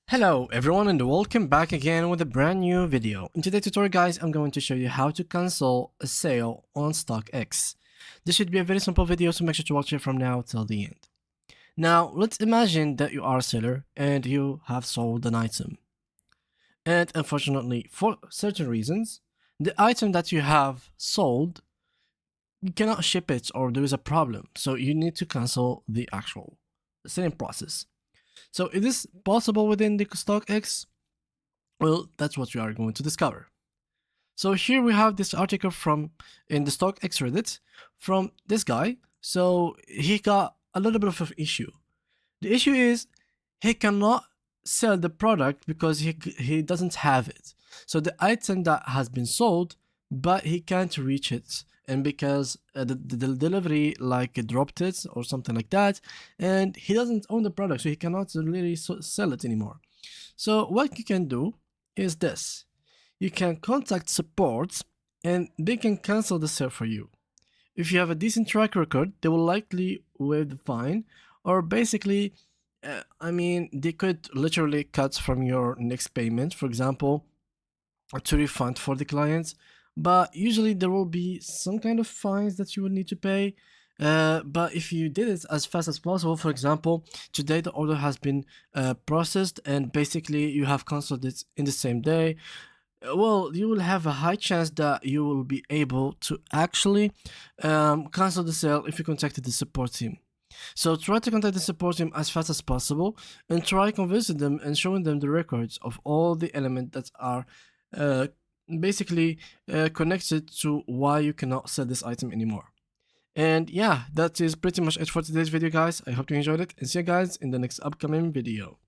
Hello everyone and welcome back again with a brand new video. In today's tutorial guys, I'm going to show you how to cancel a sale on Stockx. This should be a very simple video, so make sure to watch it from now till the end. Now let's imagine that you are a seller and you have sold an item. And unfortunately, for certain reasons, the item that you have sold, you cannot ship it or there is a problem. So you need to cancel the actual selling process. So is this possible within the Stockx? Well, that's what we are going to discover. So here we have this article from in the Stockx Reddit from this guy. So he got a little bit of an issue. The issue is he cannot sell the product because he doesn't have it. So the item that has been sold, but he can't reach it, and because the delivery like dropped it or something like that, and he doesn't own the product, so he cannot really sell it anymore. So what you can do is this: you can contact support and they can cancel the sale for you. If you have a decent track record, they will likely waive the fine, or basically they could literally cut from your next payment, for example, to refund for the clients. But usually there will be some kind of fines that you will need to pay. But if you did it as fast as possible, for example, today the order has been processed and basically you have canceled it in the same day, well, you will have a high chance that you will be able to actually cancel the sale if you contacted the support team. So try to contact the support team as fast as possible and try convincing them and showing them the records of all the elements that are basically connected to why you cannot sell this item anymore. And yeah, that is pretty much it for today's video guys. I hope you enjoyed it and see you guys in the next upcoming video.